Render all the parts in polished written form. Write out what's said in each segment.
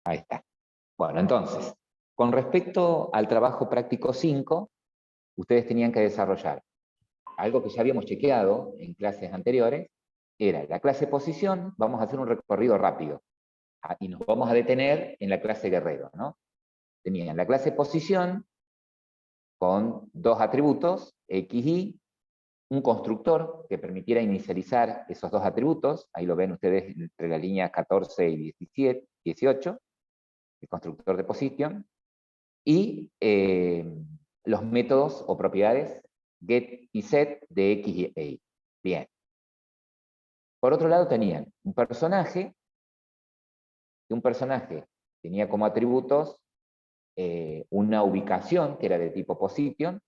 Ahí está. Bueno, entonces, con respecto al trabajo práctico 5, ustedes tenían que desarrollar algo que ya habíamos chequeado en clases anteriores, era la clase posición. Vamos a hacer un recorrido rápido y nos vamos a detener en la clase guerrero, ¿no? Tenían la clase posición con dos atributos, X, Y, un constructor que permitiera inicializar esos dos atributos, ahí lo ven ustedes entre la línea 14 y 17, 18, el constructor de position, y los métodos o propiedades get y set de X y Y. Bien. Por otro lado tenían un personaje, y un personaje tenía como atributos una ubicación que era de tipo position,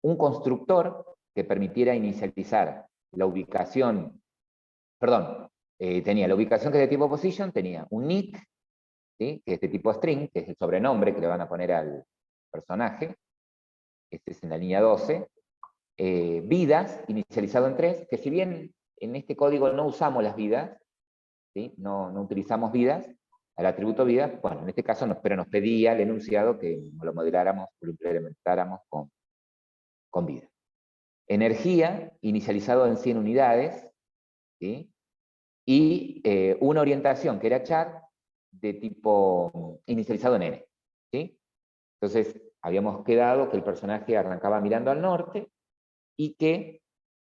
un constructor que permitiera inicializar la ubicación, perdón, tenía la ubicación que es de tipo position, tenía un nick, ¿sí? Que es de tipo string, que es el sobrenombre que le van a poner al personaje, este es en la línea 12, vidas, inicializado en 3, que si bien en este código no usamos las vidas, ¿sí? No utilizamos vidas, al atributo vida, bueno, en este caso pero nos pedía el enunciado que lo modeláramos, lo implementáramos con vida. Energía, inicializado en 100 unidades, ¿sí? Y una orientación, que era char, de tipo inicializado en n, ¿sí? Entonces, habíamos quedado que el personaje arrancaba mirando al norte y que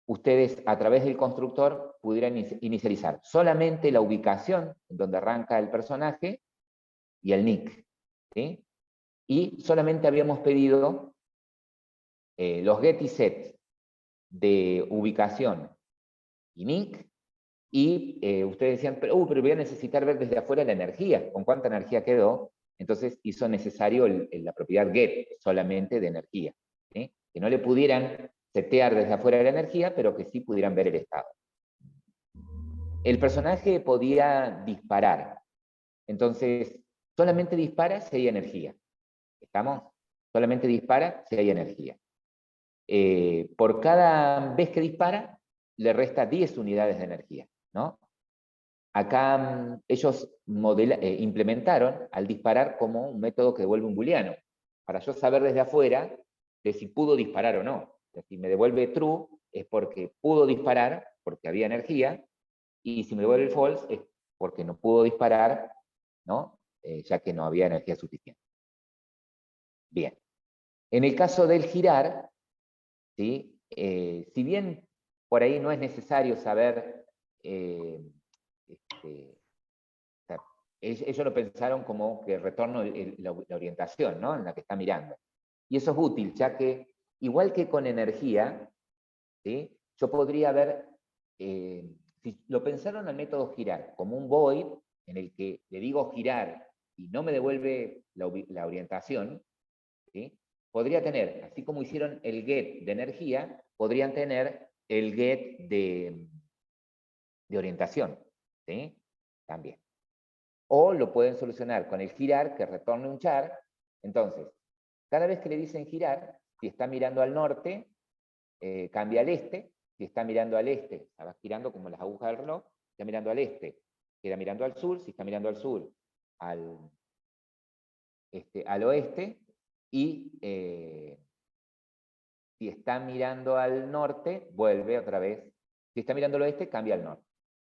ustedes a través del constructor pudieran inicializar solamente la ubicación donde arranca el personaje y el nick, ¿sí? Y solamente habíamos pedido los get y set de ubicación y nick, y ustedes decían, pero voy a necesitar ver desde afuera la energía, con cuánta energía quedó. Entonces hizo necesario la propiedad get solamente de energía, ¿sí? Que no le pudieran setear desde afuera la energía, pero que sí pudieran ver el estado. El personaje podía disparar, entonces solamente dispara si hay energía. ¿Estamos? Solamente dispara si hay energía. Por cada vez que dispara, le resta 10 unidades de energía, ¿no? Acá ellos implementaron al disparar como un método que devuelve un booleano, para yo saber desde afuera de si pudo disparar o no. Si me devuelve true es porque pudo disparar, porque había energía, y si me devuelve el false es porque no pudo disparar, ¿no? Ya que no había energía suficiente. Bien. En el caso del girar, ¿sí? Si bien por ahí no es necesario saber, ellos lo pensaron como que retorno la orientación, ¿no? En la que está mirando. Y eso es útil, ya que, igual que con energía, ¿sí? Yo podría ver, si lo pensaron al método girar como un void, en el que le digo girar y no me devuelve la orientación, ¿sí? Podría tener, así como hicieron el get de energía, podrían tener el get de orientación, ¿sí? También. O lo pueden solucionar con el girar, que retorne un char. Entonces, cada vez que le dicen girar, si está mirando al norte, cambia al este. Si está mirando al este, va girando como las agujas del reloj. Si está mirando al este, queda mirando al sur. Si está mirando al sur, al oeste. Y si está mirando al norte, vuelve otra vez. Si está mirando al oeste, cambia al norte,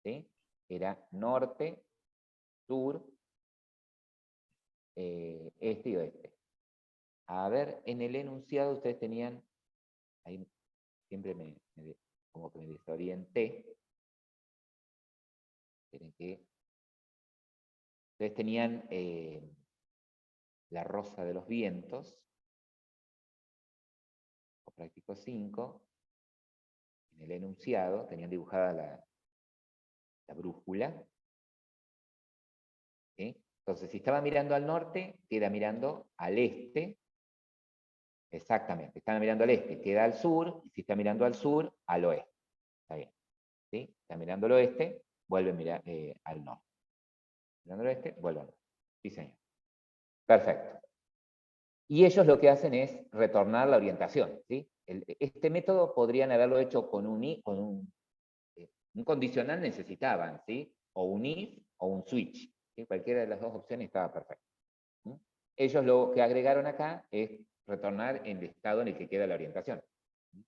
¿sí? Era norte, sur, este y oeste. A ver, en el enunciado ustedes tenían, ahí siempre como que me desorienté. Esperen que ustedes tenían la rosa de los vientos, o práctico 5, en el enunciado tenían dibujada la brújula, ¿sí? Entonces, si estaba mirando al norte, queda mirando al este. Exactamente, está mirando al este, queda al sur, y si está mirando al sur, al oeste. Está bien, ¿sí? Está mirando al oeste, vuelve a mirar al norte. Mirando al oeste, vuelve al norte. Sí, señor. Perfecto. Y ellos lo que hacen es retornar la orientación, ¿sí? Este método podrían haberlo hecho con un condicional necesitaban, ¿sí? O un if o un switch, ¿sí? Cualquiera de las dos opciones estaba perfecta. ¿Sí? Ellos lo que agregaron acá es retornar en el estado en el que queda la orientación. ¿Sí?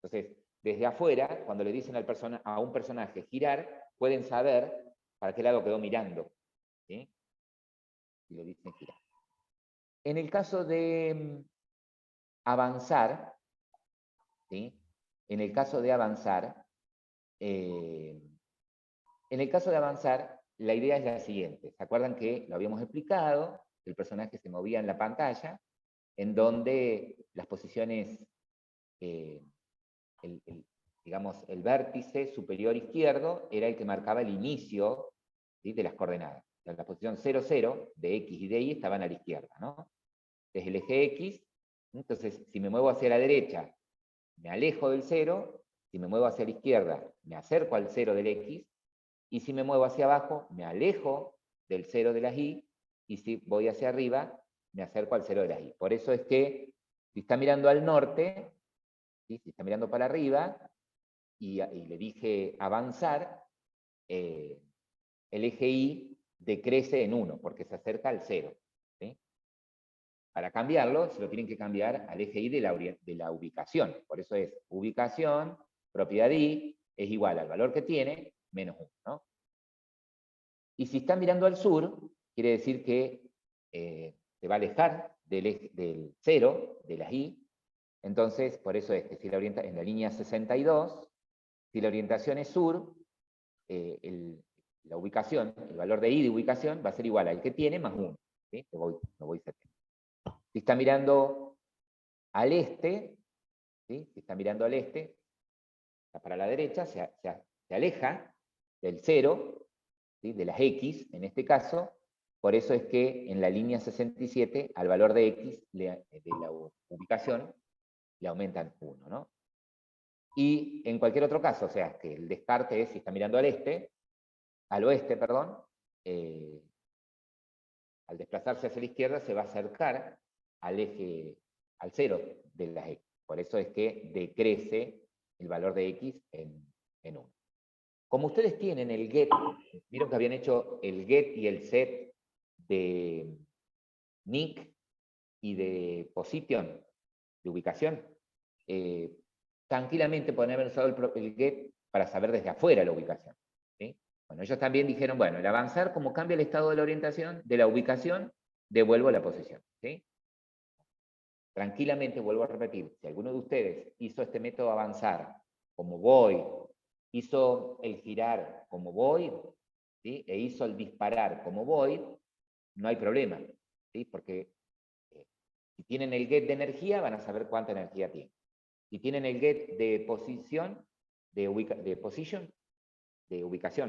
Entonces, desde afuera, cuando le dicen a un personaje girar, pueden saber para qué lado quedó mirando. ¿Sí? Y le dicen girar. En el caso de avanzar, ¿sí? En el caso de avanzar, la idea es la siguiente. ¿Se acuerdan que lo habíamos explicado? El personaje se movía en la pantalla, en donde las posiciones, digamos, el vértice superior izquierdo era el que marcaba el inicio, ¿sí? De las coordenadas. En la posición 0, 0 de X y de Y estaban a la izquierda, ¿no? Desde el eje X, entonces si me muevo hacia la derecha, me alejo del 0, si me muevo hacia la izquierda, me acerco al 0 del X, y si me muevo hacia abajo, me alejo del 0 de las Y, y si voy hacia arriba, me acerco al 0 de las Y. Por eso es que, si está mirando al norte, ¿sí? Si está mirando para arriba, y le dije avanzar, el eje Y decrece en 1, porque se acerca al 0. ¿Sí? Para cambiarlo, se lo tienen que cambiar al eje Y de la ubicación. Por eso es ubicación, propiedad Y, es igual al valor que tiene, menos 1. ¿No? Y si está mirando al sur, quiere decir que se va a alejar del 0, de las Y. Entonces, por eso es que si la orienta en la línea 62, si la orientación es sur, la ubicación, el valor de Y de ubicación va a ser igual al que tiene más 1. ¿Sí? Me voy 70. Si está mirando al este, ¿sí? Si está mirando al este, está para la derecha, se aleja del 0, ¿sí? De las X, en este caso. Por eso es que en la línea 67, al valor de X de la ubicación, le aumentan 1, ¿no? Y en cualquier otro caso, o sea, que el descarte es si está mirando al oeste, perdón, al desplazarse hacia la izquierda se va a acercar al eje, al 0 de las X. Por eso es que decrece el valor de X en 1. Como ustedes tienen el get, vieron que habían hecho el get y el set de nick y de position, de ubicación, tranquilamente pueden haber usado el get para saber desde afuera la ubicación. ¿Sí? Bueno, ellos también dijeron, bueno, el avanzar, como cambia el estado de la orientación, de la ubicación, devuelvo la posición. ¿Sí? Tranquilamente, vuelvo a repetir, si alguno de ustedes hizo este método avanzar como voy, hizo el girar como voy, ¿sí? E hizo el disparar como voy, no hay problema, ¿sí? Porque si tienen el get de energía, van a saber cuánta energía tiene. Si tienen el get de posición, de ubicación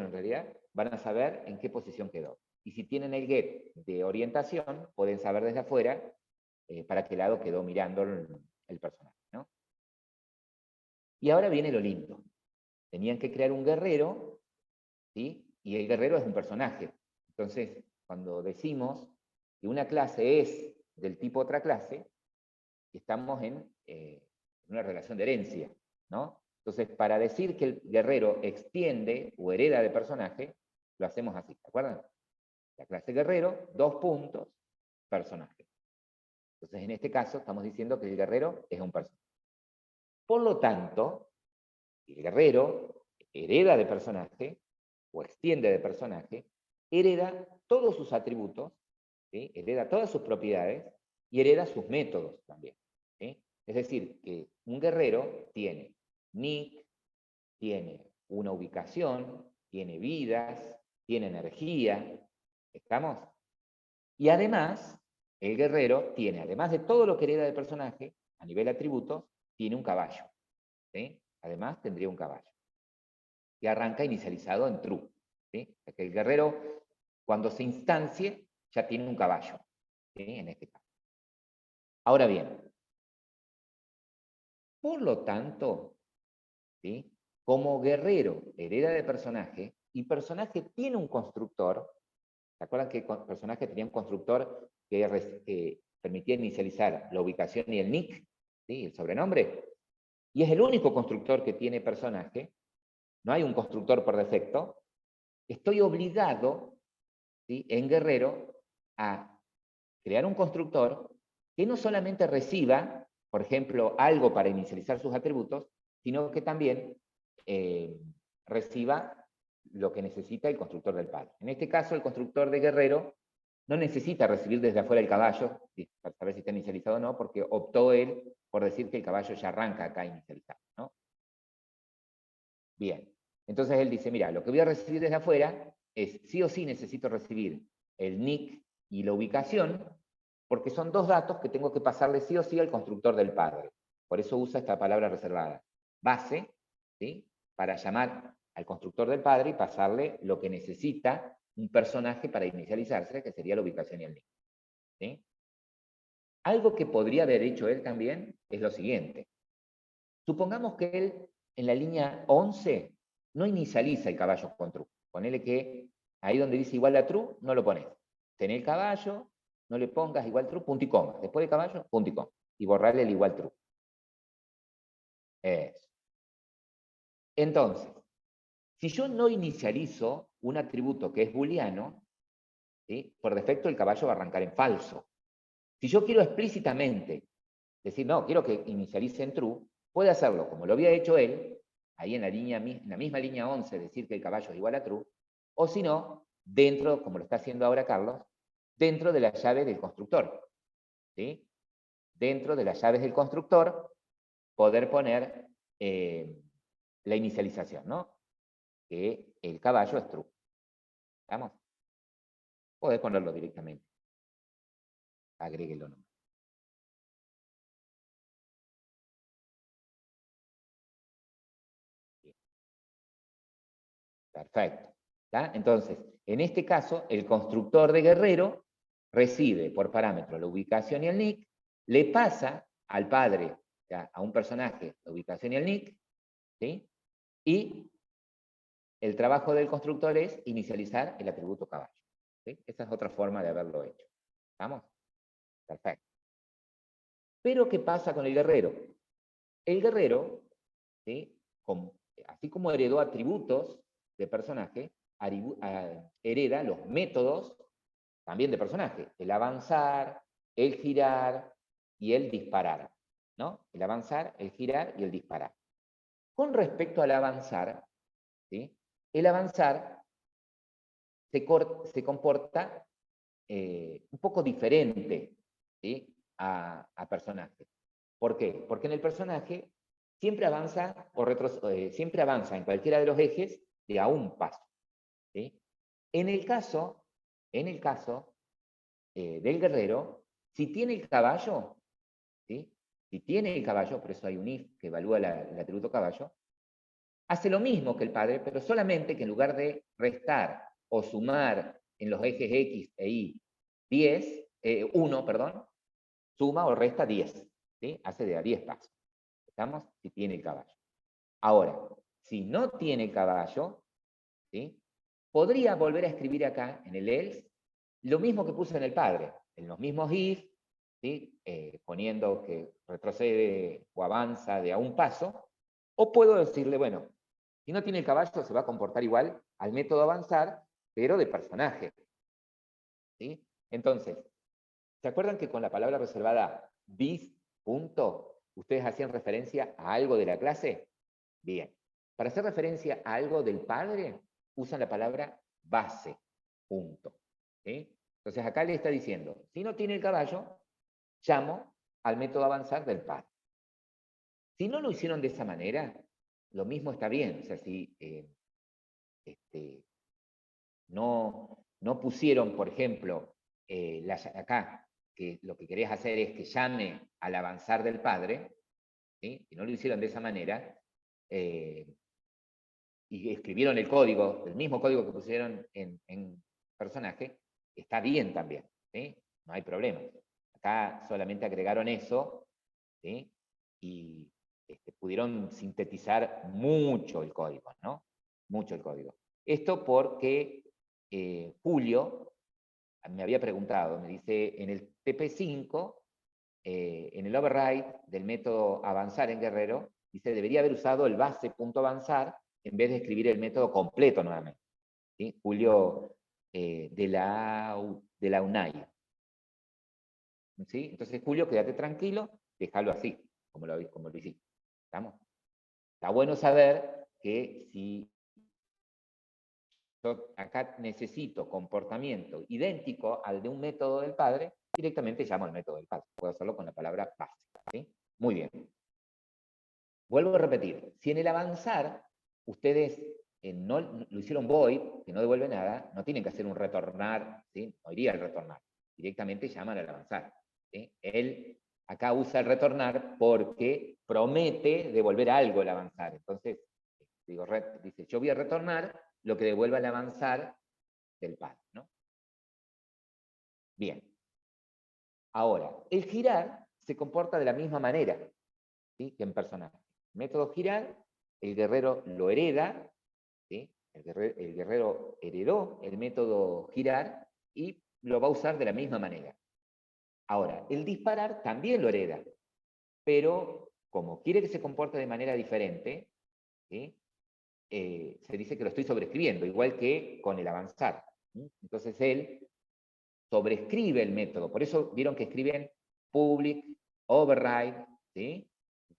en realidad, van a saber en qué posición quedó. Y si tienen el get de orientación, pueden saber desde afuera para qué lado quedó mirando el personaje. ¿No? Y ahora viene lo lindo. Tenían que crear un guerrero, ¿sí? Y el guerrero es un personaje. Entonces, cuando decimos que una clase es del tipo otra clase, estamos en una relación de herencia, ¿no? Entonces, para decir que el guerrero extiende o hereda de personaje, lo hacemos así, ¿de acuerdo? La clase guerrero, 2 puntos, personaje. Entonces, en este caso, estamos diciendo que el guerrero es un personaje. Por lo tanto, el guerrero hereda de personaje, o extiende de personaje, hereda todos sus atributos, ¿sí? Hereda todas sus propiedades, y hereda sus métodos también. ¿Sí? Es decir, que un guerrero tiene nick, tiene una ubicación, tiene vidas, tiene energía, ¿estamos? Y además, el guerrero tiene, además de todo lo que hereda del personaje, a nivel atributos, tiene un caballo. ¿Sí? Además, tendría un caballo. Que arranca inicializado en true. ¿Sí? O sea que el guerrero, cuando se instancie, ya tiene un caballo. ¿Sí? En este caso. Ahora bien, por lo tanto, ¿sí? Como guerrero hereda de personaje, y personaje tiene un constructor, ¿se acuerdan que el personaje tenía un constructor que permitía inicializar la ubicación y el nick, ¿sí? El sobrenombre? Y es el único constructor que tiene personaje, no hay un constructor por defecto. Estoy obligado, ¿sí?, en Guerrero a crear un constructor que no solamente reciba, por ejemplo, algo para inicializar sus atributos, sino que también reciba lo que necesita el constructor del padre. En este caso, el constructor de Guerrero no necesita recibir desde afuera el caballo, para saber si está inicializado o no, porque optó él por decir que el caballo ya arranca acá inicializado, ¿no? Bien, entonces él dice, mira, lo que voy a recibir desde afuera es, sí o sí necesito recibir el nick y la ubicación, porque son dos datos que tengo que pasarle sí o sí al constructor del padre. Por eso usa esta palabra reservada. Base, ¿sí?, para llamar al constructor del padre y pasarle lo que necesita un personaje para inicializarse, que sería la ubicación y el nick, ¿sí? Algo que podría haber hecho él también es lo siguiente. Supongamos que él en la línea 11 no inicializa el caballo con true. Ponele que ahí donde dice igual a true, no lo pones. Tenés el caballo, no le pongas igual true, punto y coma. Después de caballo, punto y coma. Y borrarle el igual true. Eso. Entonces, si yo no inicializo un atributo que es booleano, ¿sí?, por defecto el caballo va a arrancar en falso. Si yo quiero explícitamente decir, no, quiero que inicialice en true, puede hacerlo como lo había hecho él, ahí en la misma línea 11, decir que el caballo es igual a true, o si no, dentro, como lo está haciendo ahora Carlos, dentro de la llave del constructor, ¿sí? Dentro de las llaves del constructor, poder poner la inicialización, ¿no? Que el caballo es true. ¿Estamos? Podés ponerlo directamente. Agréguelo nomás. Perfecto. ¿Tá? Entonces, en este caso, el constructor de Guerrero recibe por parámetro la ubicación y el nick, le pasa al padre, ¿ya?, a un personaje, la ubicación y el nick, ¿sí?, y el trabajo del constructor es inicializar el atributo caballo, ¿sí? Esa es otra forma de haberlo hecho. ¿Estamos? Perfecto. Pero, ¿qué pasa con el guerrero? El guerrero, ¿sí?, así como heredó atributos de personaje, hereda los métodos también de personaje. El avanzar, el girar y el disparar, ¿no? El avanzar, el girar y el disparar. Con respecto al avanzar, ¿sí?, el avanzar se comporta un poco diferente, ¿sí?, a personaje. ¿Por qué? Porque en el personaje siempre avanza, siempre avanza en cualquiera de los ejes de a un paso, ¿sí? En el caso del guerrero, si tiene el caballo, ¿sí?, si tiene el caballo, por eso hay un if que evalúa el atributo caballo, hace lo mismo que el padre, pero solamente que en lugar de restar o sumar en los ejes X e Y 1, perdón, suma o resta 10, ¿sí? Hace de a 10 pasos. ¿Estamos? Si tiene el caballo. Ahora, si no tiene el caballo, ¿sí?, podría volver a escribir acá, en el else, lo mismo que puse en el padre, en los mismos if, ¿sí?, poniendo que retrocede o avanza de a un paso, o puedo decirle, bueno, si no tiene el caballo se va a comportar igual al método avanzar, pero de personaje, ¿sí? Entonces, ¿se acuerdan que con la palabra reservada bis, punto, ustedes hacían referencia a algo de la clase? Bien. Para hacer referencia a algo del padre, usan la palabra base, punto, ¿sí? Entonces acá le está diciendo, si no tiene el caballo, llamo al método avanzar del padre. Si no lo hicieron de esa manera, lo mismo está bien. O sea, si no pusieron, por ejemplo, acá, que lo que querés hacer es que llame al avanzar del padre, ¿sí?, y no lo hicieron de esa manera, y escribieron el código, el mismo código que pusieron en personaje, está bien también, ¿sí? No hay problema. Acá solamente agregaron eso, ¿sí?, y pudieron sintetizar mucho el código, ¿no? Mucho el código. Esto porque Julio me había preguntado, me dice, en el TP5, en el override del método avanzar en Guerrero, dice, debería haber usado el base.avanzar en vez de escribir el método completo nuevamente, ¿sí? Julio de la UNAI. ¿Sí? Entonces, Julio, quédate tranquilo, déjalo así, como lo hiciste. ¿Estamos? Está bueno saber que si yo acá necesito comportamiento idéntico al de un método del padre, directamente llamo al método del padre. Puedo hacerlo con la palabra básica. ¿Sí? Muy bien. Vuelvo a repetir, si en el avanzar ustedes no lo hicieron void, que no devuelve nada, no tienen que hacer un retornar, ¿sí? No iría al retornar, directamente llaman al avanzar. ¿Sí? Él acá usa el retornar porque promete devolver algo el avanzar. Entonces, dice, yo voy a retornar lo que devuelva el avanzar del padre, ¿no? Bien. Ahora, el girar se comporta de la misma manera, ¿sí? Que en personaje. Método girar, el guerrero lo hereda, ¿sí? El guerrero heredó el método girar y lo va a usar de la misma manera. Ahora, el disparar también lo hereda, pero como quiere que se comporte de manera diferente, ¿sí? Se dice que lo estoy sobreescribiendo, igual que con el avanzar. ¿Sí? Entonces él sobrescribe el método, por eso vieron que escriben public, override, ¿sí?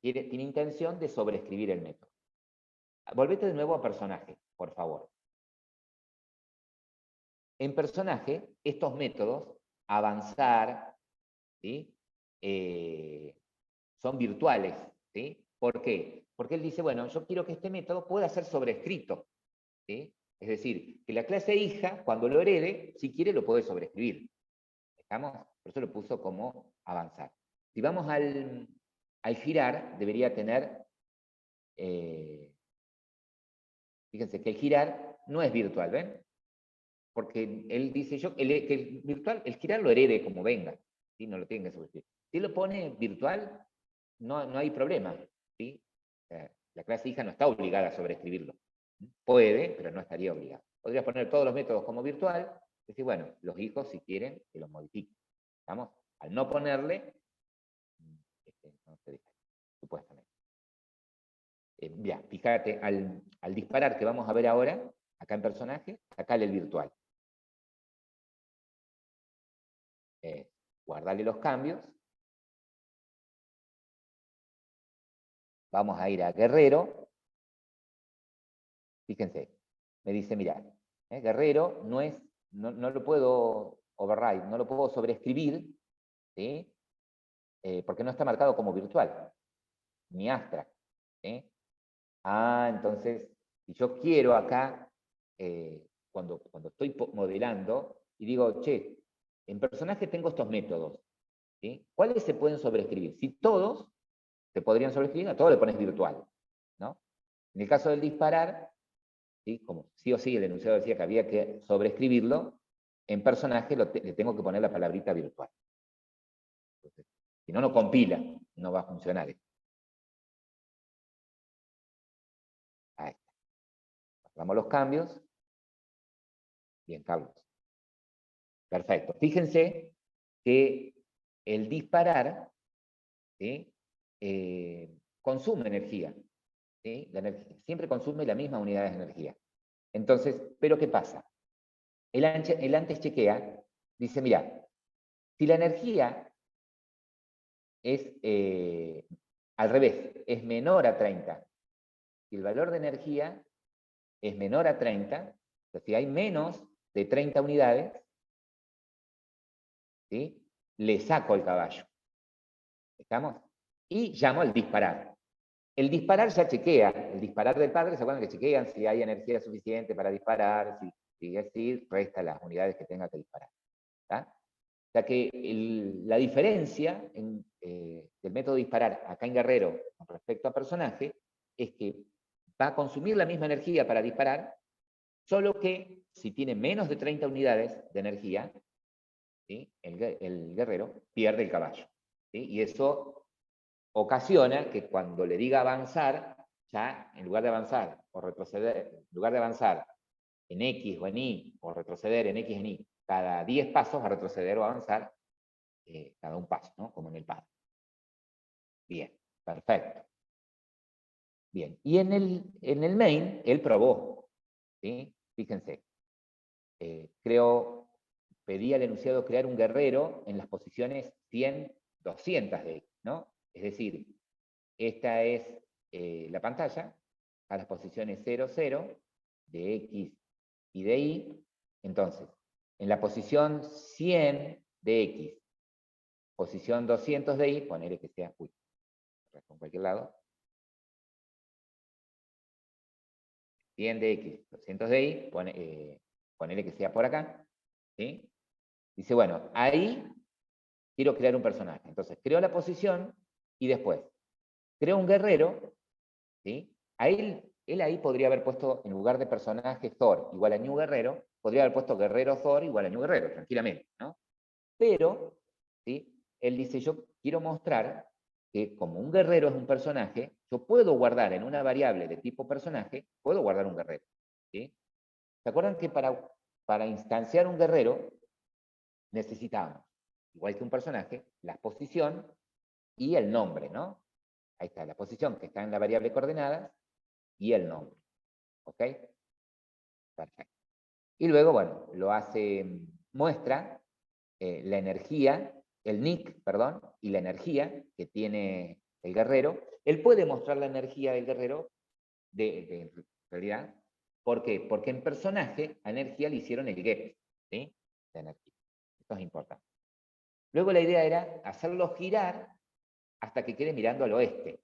Tiene intención de sobreescribir el método. Volvete de nuevo a personaje, por favor. En personaje, estos métodos, avanzar, ¿sí? Son virtuales. ¿Sí? ¿Por qué? Porque él dice, bueno, yo quiero que este método pueda ser sobrescrito. ¿Sí? Es decir, que la clase hija, cuando lo herede, si quiere lo puede sobreescribir. ¿Estamos? Por eso lo puso como avanzar. Si vamos al girar, debería tener, fíjense que el girar no es virtual, ¿ven? Porque él dice que el virtual, el girar lo herede como venga, ¿sí? No lo tiene que sobreescribir. Si lo pone virtual, no hay problema, ¿sí? La clase hija no está obligada a sobreescribirlo. Puede, pero no estaría obligada. Podría poner todos los métodos como virtual, decir, bueno, los hijos si quieren que los modifiquen. ¿Estamos? Al no ponerle, no se deja, supuestamente. Ya, fíjate, al disparar que vamos a ver ahora, acá en personaje, acá el virtual. Guardarle los cambios. Vamos a ir a guerrero. Fíjense, me dice, mira, guerrero no lo puedo override, no lo puedo sobreescribir, ¿sí? Porque no está marcado como virtual, ni abstract. ¿Sí? Entonces, si yo quiero acá, cuando estoy modelando, y digo, che, en personaje tengo estos métodos, ¿sí? ¿Cuáles se pueden sobreescribir? Si todos se podrían sobreescribir, a todos le pones virtual, ¿no? En el caso del disparar, ¿sí? Como sí o sí el enunciado decía que había que sobreescribirlo, en personaje le tengo que poner la palabrita virtual. Entonces, si no, no compila, no va a funcionar esto. Ahí está. Hagamos los cambios. Bien, Carlos. Perfecto. Fíjense que el disparar, ¿sí? Consume energía, ¿sí? Siempre consume las mismas unidades de energía. Entonces, ¿pero qué pasa? El antes chequea, dice, mira, si la energía es al revés, es menor a 30, si el valor de energía es menor a 30, o sea, si hay menos de 30 unidades, ¿sí? Le saco el caballo. ¿Estamos? Y llamo al disparar. El disparar ya chequea, el disparar del padre, ¿se acuerdan que chequean si hay energía suficiente para disparar? Si es decir, resta las unidades que tenga que disparar. ¿Está? O sea que la diferencia del método de disparar acá en Guerrero con respecto a personaje es que va a consumir la misma energía para disparar, solo que si tiene menos de 30 unidades de energía, ¿sí? el guerrero pierde el caballo. ¿Sí? Y eso ocasiona que cuando le diga avanzar, ya en lugar de avanzar o retroceder, en lugar de avanzar en X o en Y, o retroceder en X o en Y, cada 10 pasos va a retroceder o avanzar cada un paso, ¿no? Como en el pad. Bien, perfecto. Bien, y en el main, él probó, ¿sí? Fíjense, pedí al enunciado crear un guerrero en las posiciones 100, 200 de X, ¿no? Es decir, esta es la pantalla, a las posiciones 0, 0, de X y de Y. Entonces, en la posición 100 de X, posición 200 de Y, ponerle que sea, con cualquier lado, 100 de X, 200 de Y, ponerle que sea por acá, ¿sí? Dice, bueno, ahí quiero crear un personaje. Entonces, creo la posición y después creo un guerrero, ¿sí? Él ahí podría haber puesto, en lugar de personaje Thor igual a New Guerrero, podría haber puesto Guerrero Thor igual a New Guerrero, tranquilamente, ¿no? Pero, ¿sí? Él dice, yo quiero mostrar que como un guerrero es un personaje, yo puedo guardar en una variable de tipo personaje, puedo guardar un guerrero, ¿sí? ¿Se acuerdan que para instanciar un guerrero necesitábamos, igual que un personaje, la posición y el nombre, ¿no? Ahí está, la posición que está en la variable coordenadas y el nombre, ¿ok? Perfecto. Y luego, bueno, lo hace, muestra la energía, el nick, perdón, y la energía que tiene el guerrero. Él puede mostrar la energía del guerrero en realidad. ¿Por qué? Porque en personaje a energía le hicieron el get, ¿sí? De energía. Esto es importante. Luego la idea era hacerlo girar hasta que quede mirando al oeste,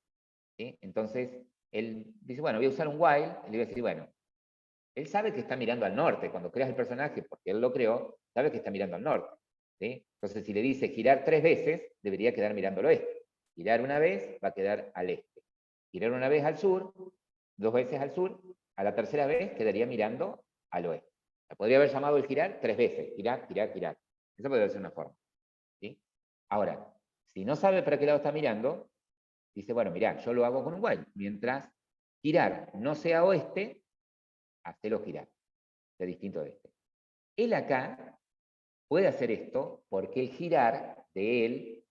¿sí? Entonces, él dice, bueno, voy a usar un while, y le voy a decir, bueno, él sabe que está mirando al norte, cuando creas el personaje, porque él lo creó, sabe que está mirando al norte, ¿sí? Entonces, si le dice girar 3 veces, debería quedar mirando al oeste. Girar una vez, va a quedar al este. Girar una vez al sur, 2 veces al sur, a la tercera vez quedaría mirando al oeste. Podría haber llamado el girar 3 veces, girar, girar, girar. Esa podría ser una forma, ¿sí? Ahora, si no sabe para qué lado está mirando, dice, bueno, mirá, yo lo hago con un while. Mientras girar no sea oeste, hacelo girar, sea distinto de este. Él acá puede hacer esto porque el girar de él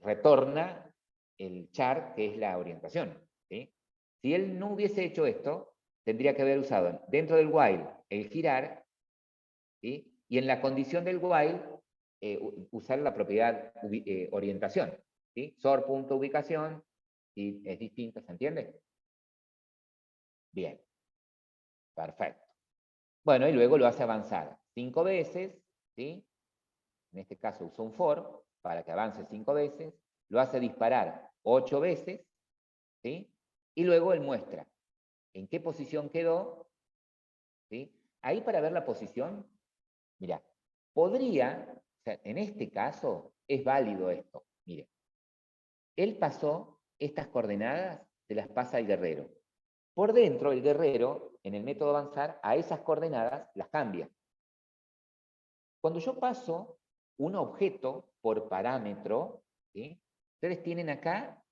retorna el char, que es la orientación, ¿sí? Si él no hubiese hecho esto, tendría que haber usado dentro del while el girar, ¿sí? Y en la condición del while usar la propiedad orientación, ¿sí? Sor.ubicación, y es distinto, ¿se entiende? Bien, perfecto. Bueno, y luego lo hace avanzar 5 veces, ¿sí? En este caso usó un for para que avance 5 veces, lo hace disparar 8 veces, ¿sí? Y luego él muestra en qué posición quedó, ¿sí? Ahí para ver la posición, mira, podría, o sea, en este caso es válido esto, mire, él pasó estas coordenadas, se las pasa al guerrero. Por dentro, el guerrero, en el método avanzar, a esas coordenadas las cambia. Cuando yo paso un objeto por parámetro, ¿sí? Ustedes tienen acá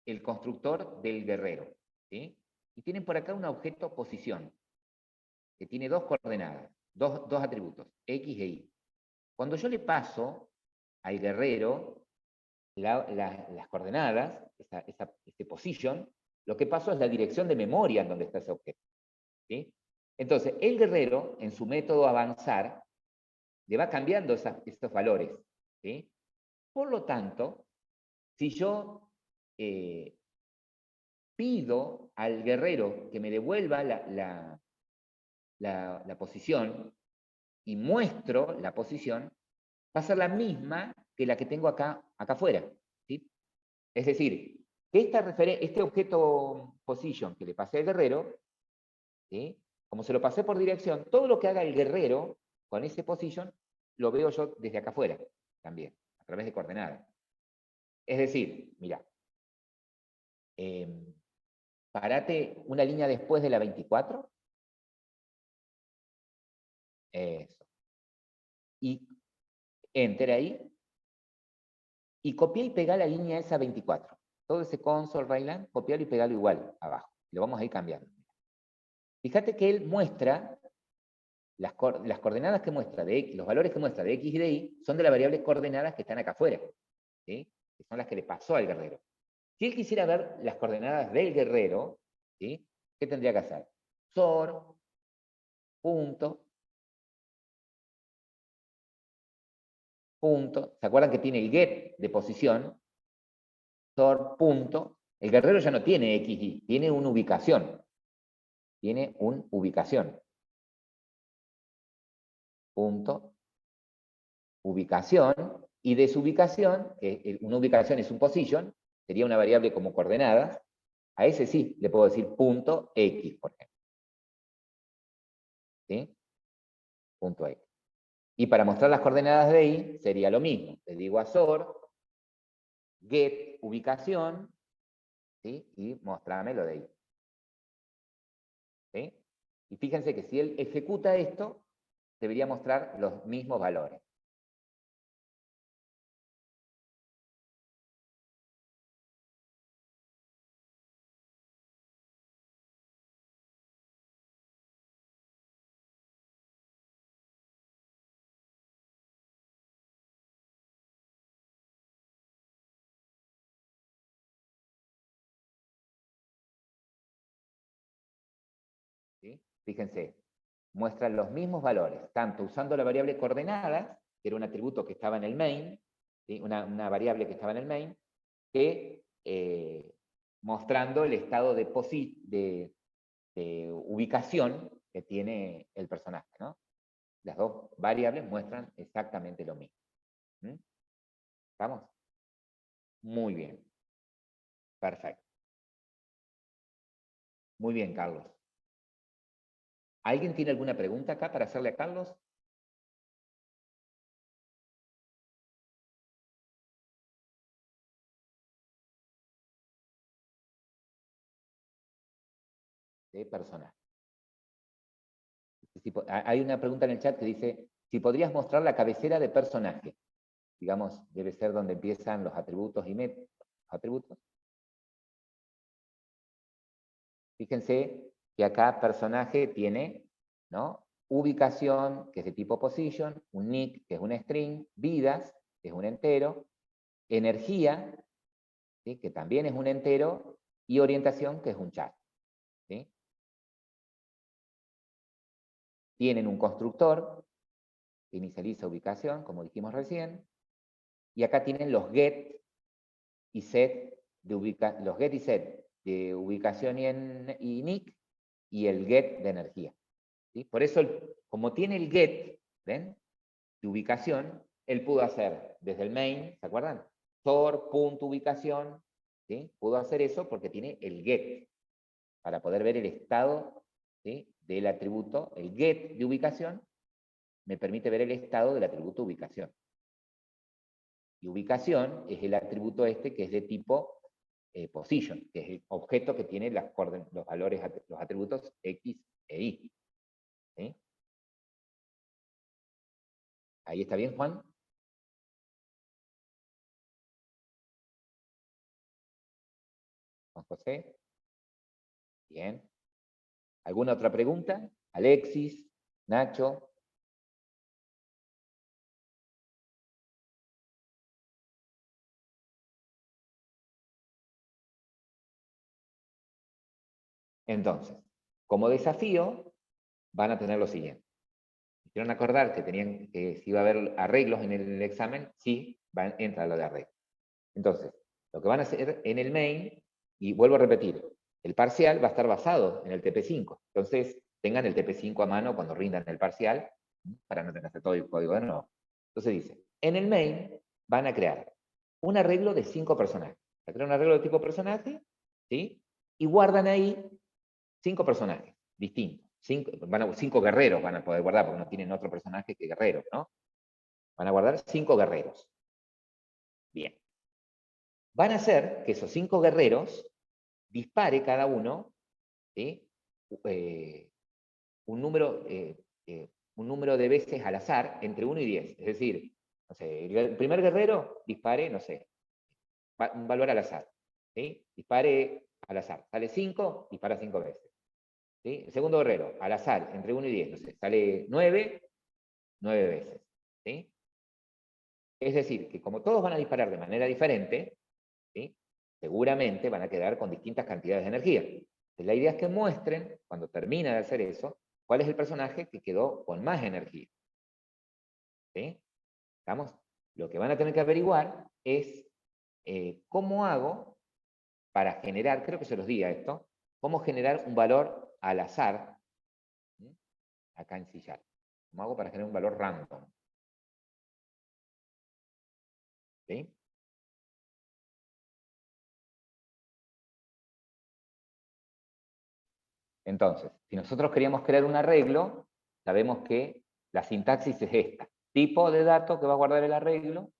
el constructor del guerrero, ¿sí? Y tienen por acá un objeto posición, que tiene 2 coordenadas, dos atributos, X e Y. Cuando yo le paso al guerrero las coordenadas, este position, lo que paso es la dirección de memoria en donde está ese objeto, ¿sí? Entonces, el guerrero, en su método avanzar, le va cambiando estos valores, ¿sí? Por lo tanto, si yo pido al guerrero que me devuelva la posición y muestro la posición, va a ser la misma que la que tengo acá afuera, ¿sí? Es decir, que este objeto position que le pasé al guerrero, ¿sí? Como se lo pasé por dirección, todo lo que haga el guerrero con ese position, lo veo yo desde acá afuera también, a través de coordenadas. Es decir, mira, parate una línea después de la 24. Eso. Y enter ahí. Y copié y pegá la línea esa 24. Todo ese console Rayland, copiarlo y pegarlo igual abajo. Lo vamos a ir cambiando. Fíjate que él muestra las coordenadas que muestra de X, los valores que muestra de X y de Y, son de las variables coordenadas que están acá afuera, ¿sí? Que son las que le pasó al guerrero. Si él quisiera ver las coordenadas del guerrero, ¿sí? ¿Qué tendría que hacer? SOR, punto, punto. ¿Se acuerdan que tiene el get de posición? Sort, punto. El guerrero ya no tiene XY, tiene una ubicación. Tiene una ubicación. Punto, ubicación, y de su ubicación, que una ubicación es un position, sería una variable como coordenadas, a ese sí le puedo decir punto X, por ejemplo. ¿Sí? Punto X. Y para mostrar las coordenadas de ahí, sería lo mismo. Le digo a sort, get ubicación, ¿sí? Y mostrame lo de ahí. ¿Sí? Y fíjense que si él ejecuta esto, debería mostrar los mismos valores. ¿Sí? Fíjense, muestran los mismos valores, tanto usando la variable coordenadas, que era un atributo que estaba en el main, ¿sí? una variable que estaba en el main, que mostrando el estado de ubicación que tiene el personaje, ¿no? Las dos variables muestran exactamente lo mismo. ¿Mm? ¿Estamos? Muy bien. Perfecto. Muy bien, Carlos. ¿Alguien tiene alguna pregunta acá para hacerle a Carlos? De personaje. Hay una pregunta en el chat que dice, si podrías mostrar la cabecera de personaje. Digamos, debe ser donde empiezan los atributos y atributos. Fíjense que acá personaje tiene, ¿no? Ubicación, que es de tipo position, un nick, que es un string, vidas, que es un entero, energía, ¿sí? Que también es un entero, y orientación, que es un chat. ¿Sí? Tienen un constructor que inicializa ubicación, como dijimos recién, y acá tienen los get y set de ubicación y nick, y el get de energía. ¿Sí? Por eso, como tiene el get, ¿ven? De ubicación, él pudo hacer desde el main, ¿se acuerdan? Sort.ubicación, ¿sí? Pudo hacer eso porque tiene el get, para poder ver el estado, ¿sí? Del atributo. El get de ubicación me permite ver el estado del atributo ubicación. Y ubicación es el atributo este que es de tipo position, que es el objeto que tiene los valores, los atributos X e Y. ¿Sí? ¿Ahí está bien, Juan? Juan José. Bien. ¿Alguna otra pregunta? Alexis, Nacho. Entonces, como desafío, van a tener lo siguiente. ¿Quieren acordar que tenían si iba a haber arreglos en el examen? Sí, entra lo de arreglos. Entonces, lo que van a hacer en el main, y vuelvo a repetir, el parcial va a estar basado en el TP5. Entonces, tengan el TP5 a mano cuando rindan el parcial, para no tener que hacer todo el código de nuevo. Entonces dice, en el main van a crear un arreglo de 5 personajes. Va a crear un arreglo de tipo personaje, ¿sí? Y guardan ahí 5 personajes distintos. 5 guerreros van a poder guardar, porque no tienen otro personaje que guerrero, ¿no? Van a guardar 5 guerreros. Bien. Van a hacer que esos 5 guerreros dispare cada uno, ¿sí? un número de veces al azar entre 1 y 10. Es decir, no sé, el primer guerrero dispare, no sé, un valor al azar. ¿Sí? Dispare al azar. Sale 5, dispara 5 veces. ¿Sí? El segundo guerrero, al azar, entre 1 y 10, no sé, sale 9, 9 veces. ¿Sí? Es decir, que como todos van a disparar de manera diferente, ¿sí? Seguramente van a quedar con distintas cantidades de energía. Entonces, la idea es que muestren, cuando termina de hacer eso, ¿Cuál es el personaje que quedó con más energía? ¿Sí? ¿Estamos? Lo que van a tener que averiguar es cómo hago para generar, creo que se los diga esto, cómo generar un valor al azar, ¿sí? Acá en C#. ¿Cómo hago para generar un valor random? ¿Sí? Entonces, si nosotros queríamos crear un arreglo, sabemos que la sintaxis es esta. Tipo de dato que va a guardar el arreglo,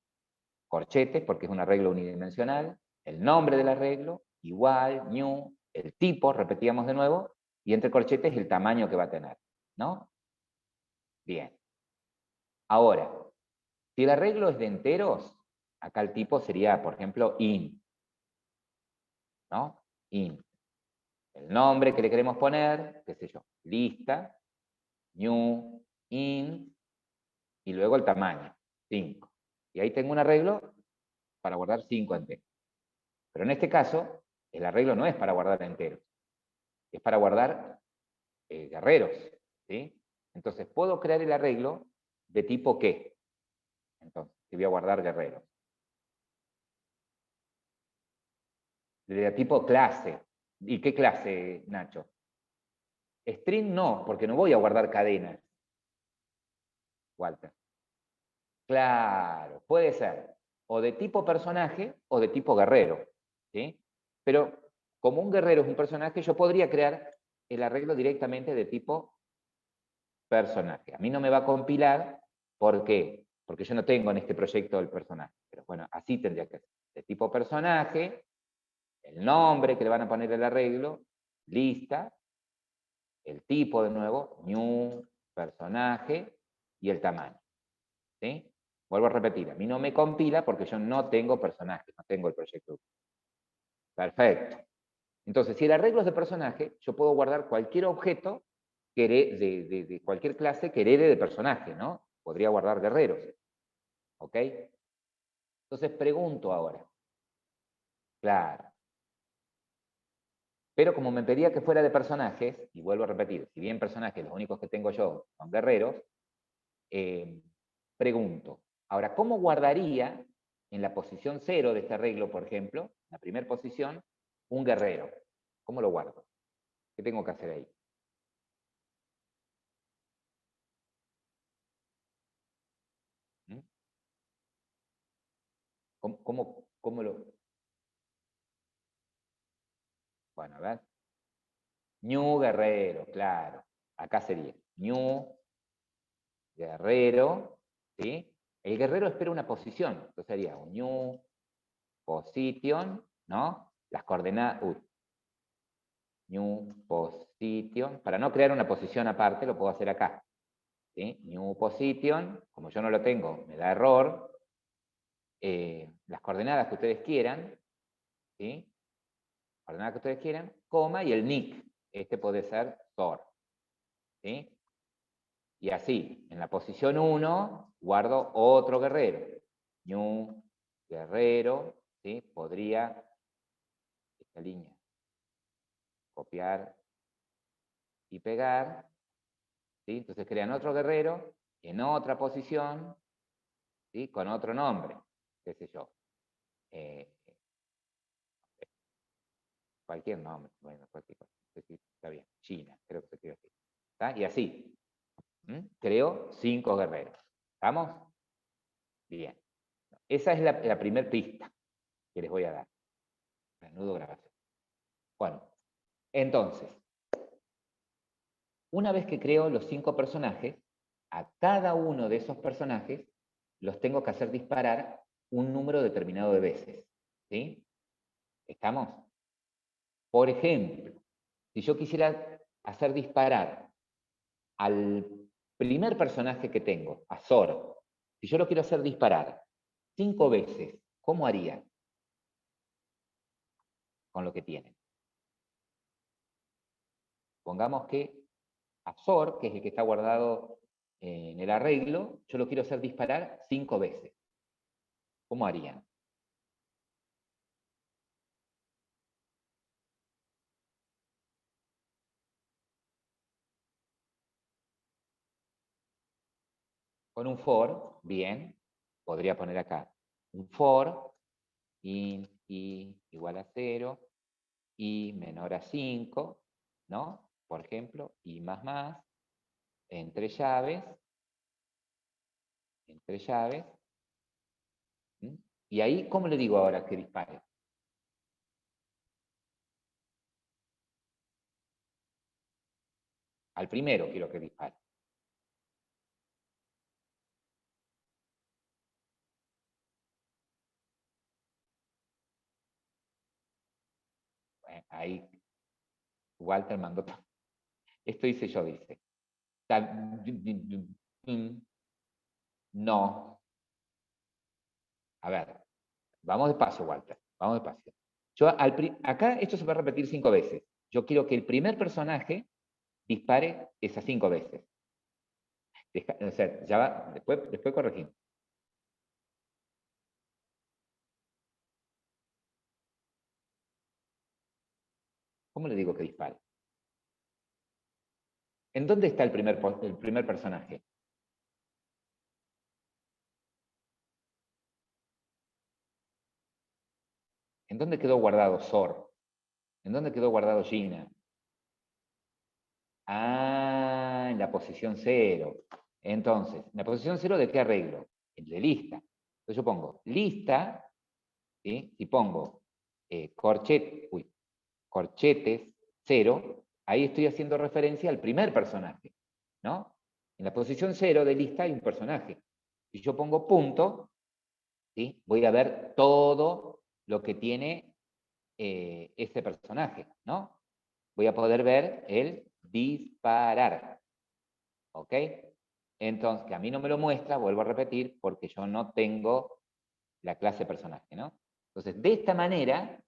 corchetes, porque es un arreglo unidimensional, el nombre del arreglo, igual, new, el tipo, repetíamos de nuevo, y entre corchetes el tamaño que va a tener, ¿no? Bien. Ahora, si el arreglo es de enteros, acá el tipo sería, por ejemplo, int, ¿no? Int. El nombre que le queremos poner, qué sé yo, lista, new, int, y luego el tamaño, 5. Y ahí tengo un arreglo para guardar 5 enteros. Pero en este caso, el arreglo no es para guardar enteros, es para guardar guerreros, ¿sí? Entonces, puedo crear el arreglo de tipo qué. Entonces, voy a guardar guerreros. De tipo clase. ¿Y qué clase, Nacho? String no, porque no voy a guardar cadenas, Walter. Claro, puede ser o de tipo personaje o de tipo guerrero, ¿sí? Pero como un guerrero es un personaje, yo podría crear el arreglo directamente de tipo personaje. A mí no me va a compilar, ¿por qué? Porque yo no tengo en este proyecto el personaje. Pero bueno, así tendría que ser. De tipo personaje, el nombre que le van a poner el arreglo, lista, el tipo de nuevo, new, personaje y el tamaño. ¿Sí? Vuelvo a repetir, a mí no me compila porque yo no tengo personaje, no tengo el proyecto. Perfecto. Entonces, si el arreglo es de personaje, yo puedo guardar cualquier objeto que de cualquier clase que herede de personaje, ¿no? Podría guardar guerreros. ¿Ok? Entonces pregunto ahora. Claro. Pero como me pedía que fuera de personajes, y vuelvo a repetir, si bien personajes los únicos que tengo yo son guerreros, pregunto. Ahora, ¿cómo guardaría en la posición 0 de este arreglo, por ejemplo, la primera posición, un guerrero? ¿Cómo lo guardo? ¿Qué tengo que hacer ahí? ¿Mm? ¿Cómo lo...? Bueno, a ver. New guerrero, claro. Acá sería new guerrero, ¿sí? El guerrero espera una posición, entonces sería un new position, ¿no? Las coordenadas, new position, para no crear una posición aparte, lo puedo hacer acá, ¿sí? New position, como yo no lo tengo, me da error, las coordenadas que ustedes quieran, ¿sí? Coordenadas que ustedes quieran, coma, y el nick, este puede ser Thor, ¿sí? Y así, en la posición 1, guardo otro guerrero. New guerrero, ¿sí? Podría, esta línea, copiar y pegar, ¿sí? Entonces crean otro guerrero en otra posición, ¿sí? Con otro nombre, qué sé yo. Eh, cualquier nombre, bueno, cualquier cosa. Sí, está bien, China, creo que se escribe así. ¿Está? Y así, creo 5 guerreros. ¿Estamos? Bien. Esa es la primera pista que les voy a dar. Menudo grabación. Bueno, entonces, una vez que creo los 5 personajes, a cada uno de esos personajes los tengo que hacer disparar un número determinado de veces. ¿Sí? ¿Estamos? Por ejemplo, si yo quisiera hacer disparar al primer personaje que tengo, a Zoro, si yo lo quiero hacer disparar 5 veces, ¿cómo haría con lo que tienen? Pongamos que a Zor, que es el que está guardado en el arreglo, yo lo quiero hacer disparar 5 veces. ¿Cómo harían? Con un for, bien, podría poner acá un for, int i igual a 0, i menor a 5, ¿no? Por ejemplo, i más, entre llaves, ¿m? Y ahí, ¿cómo le digo ahora que dispare? Al primero quiero que dispare. Ahí Walter mandó. Esto hice yo, dice. No. A ver, vamos despacio, Walter. Vamos despacio. Acá esto se va a repetir 5 veces. Yo quiero que el primer personaje dispare esas 5 veces. O sea, ya va, después corregimos. ¿Cómo le digo que dispare? ¿En dónde está el primer personaje? ¿En dónde quedó guardado Sor? ¿En dónde quedó guardado Gina? Ah, en la posición 0. Entonces, ¿en la posición 0 de qué arreglo? El de lista. Entonces yo pongo lista, ¿sí? Si pongo corchetes 0, ahí estoy haciendo referencia al primer personaje, ¿no? En la posición 0 de lista hay un personaje. Si yo pongo punto, ¿sí? Voy a ver todo lo que tiene ese personaje, ¿no? Voy a poder ver el disparar, ¿ok? Entonces, que a mí no me lo muestra, vuelvo a repetir, porque yo no tengo la clase personaje, ¿no? Entonces, de esta manera,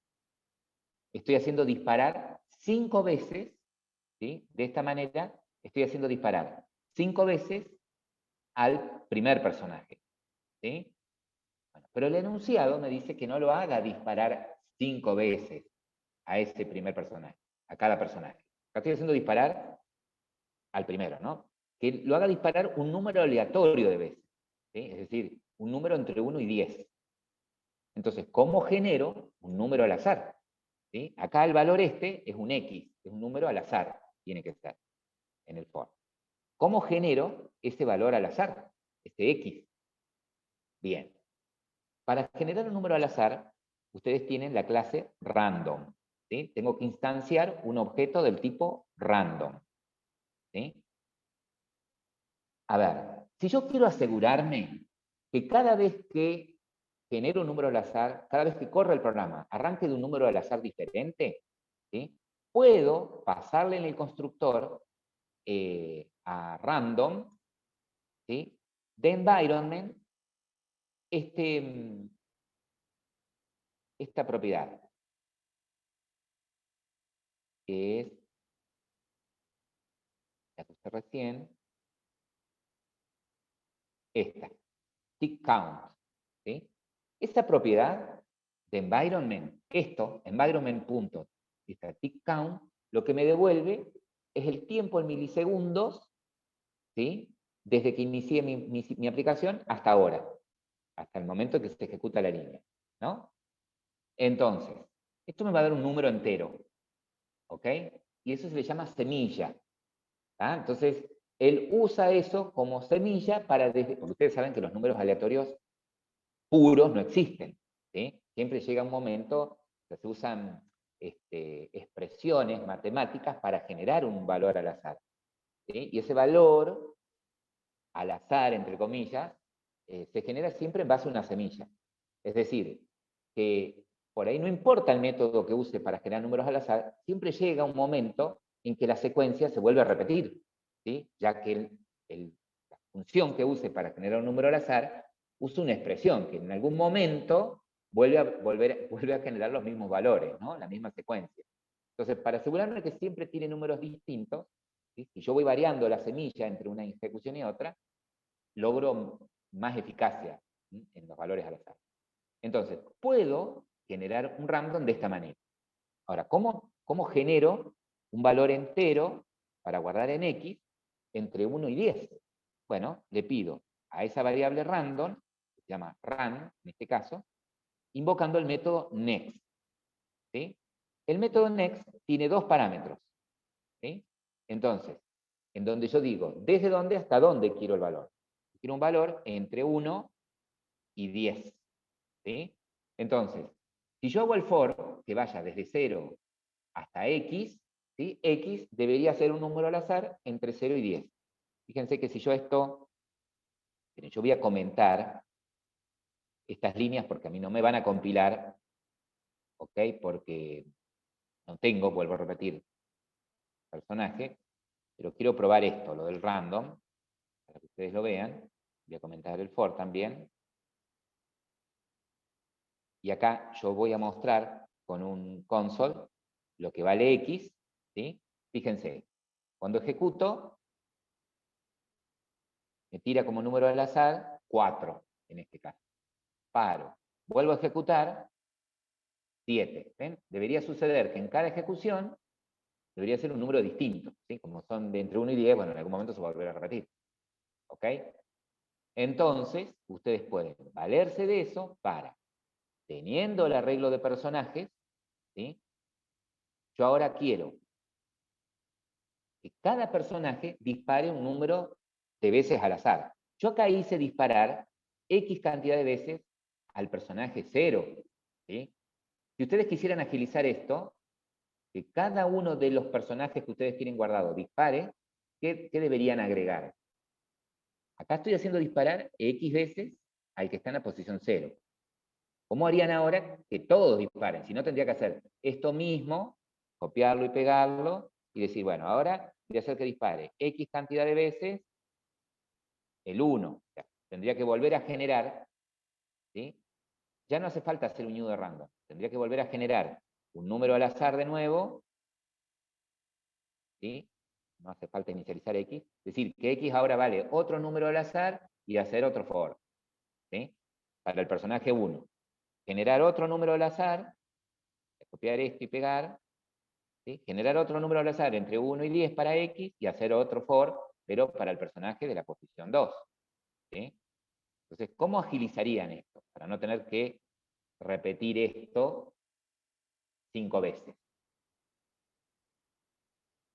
estoy haciendo disparar 5 veces, ¿sí? De esta manera, estoy haciendo disparar 5 veces al primer personaje, ¿sí? Bueno, pero el enunciado me dice que no lo haga disparar 5 veces a ese primer personaje, a cada personaje. Acá estoy haciendo disparar al primero, ¿no? Que lo haga disparar un número aleatorio de veces, ¿sí? Es decir, un número entre 1 y 10. Entonces, ¿cómo genero un número al azar? ¿Sí? Acá el valor este es un X, es un número al azar, tiene que ser en el for. ¿Cómo genero ese valor al azar? Este X. Bien. Para generar un número al azar, ustedes tienen la clase random. ¿Sí? Tengo que instanciar un objeto del tipo random. ¿Sí? A ver, si yo quiero asegurarme que cada vez que genero un número al azar, cada vez que corre el programa, arranque de un número al azar diferente, ¿sí? Puedo pasarle en el constructor a random, ¿sí? De environment, este, esta propiedad, que es la que usé recién, esta, tick count, ¿sí? Esta propiedad de environment, environment. Esta tick count, lo que me devuelve es el tiempo en milisegundos, ¿sí? Desde que inicié mi aplicación hasta ahora, hasta el momento que se ejecuta la línea, ¿no? Entonces, esto me va a dar un número entero, ¿ok? Y eso se le llama semilla. ¿Ah? Entonces, él usa eso como semilla porque ustedes saben que los números aleatorios puros no existen, ¿sí? Siempre llega un momento que se usan expresiones matemáticas para generar un valor al azar, ¿sí? Y ese valor al azar, entre comillas, se genera siempre en base a una semilla. Es decir, que por ahí no importa el método que use para generar números al azar, siempre llega un momento en que la secuencia se vuelve a repetir, ¿sí? Ya que la función que use para generar un número al azar usa una expresión que en algún momento vuelve a generar los mismos valores, ¿no? La misma secuencia. Entonces, para asegurarme que siempre tiene números distintos, ¿sí? Si yo voy variando la semilla entre una ejecución y otra, logro más eficacia, ¿sí? En los valores al azar. Entonces, puedo generar un random de esta manera. Ahora, ¿cómo genero un valor entero para guardar en X entre 1 y 10? Bueno, le pido a esa variable random, que se llama run en este caso, invocando el método next. ¿Sí? El método next tiene dos parámetros. ¿Sí? Entonces, en donde yo digo, desde dónde hasta dónde quiero el valor. Quiero un valor entre 1 y 10. ¿Sí? Entonces, si yo hago el for que vaya desde 0 hasta x, ¿sí? X debería ser un número al azar entre 0 y 10. Fíjense que si yo esto, yo voy a comentar estas líneas porque a mí no me van a compilar, ¿ok? Porque no tengo, vuelvo a repetir, personaje, pero quiero probar esto, lo del random, para que ustedes lo vean. Voy a comentar el for también. Y acá yo voy a mostrar con un console lo que vale x, ¿sí? Fíjense, cuando ejecuto, me tira como número al azar 4, en este caso. Paro, vuelvo a ejecutar, 7. ¿Ven? Debería suceder que en cada ejecución debería ser un número distinto, ¿sí? Como son de entre 1 y 10, bueno, en algún momento se va a volver a repetir. ¿Ok? Entonces, ustedes pueden valerse de eso para, teniendo el arreglo de personajes, ¿sí? Yo ahora quiero que cada personaje dispare un número de veces al azar. Yo acá hice disparar X cantidad de veces al personaje 0. ¿Sí? Si ustedes quisieran agilizar esto, que cada uno de los personajes que ustedes tienen guardado dispare, ¿qué deberían agregar? Acá estoy haciendo disparar X veces al que está en la posición 0. ¿Cómo harían ahora que todos disparen? Si no, tendría que hacer esto mismo, copiarlo y pegarlo, y decir, bueno, ahora voy a hacer que dispare X cantidad de veces el 1. O sea, tendría que volver a generar, ¿sí? Ya no hace falta hacer un ñudo random. Tendría que volver a generar un número al azar de nuevo, ¿sí? No hace falta inicializar X. Es decir, que X ahora vale otro número al azar y hacer otro for, ¿sí? Para el personaje 1. Generar otro número al azar, copiar esto y pegar, ¿sí? Generar otro número al azar entre 1 y 10 para X y hacer otro for, pero para el personaje de la posición 2. ¿Sí? Entonces, ¿cómo agilizarían esto? Para no tener que repetir esto 5 veces.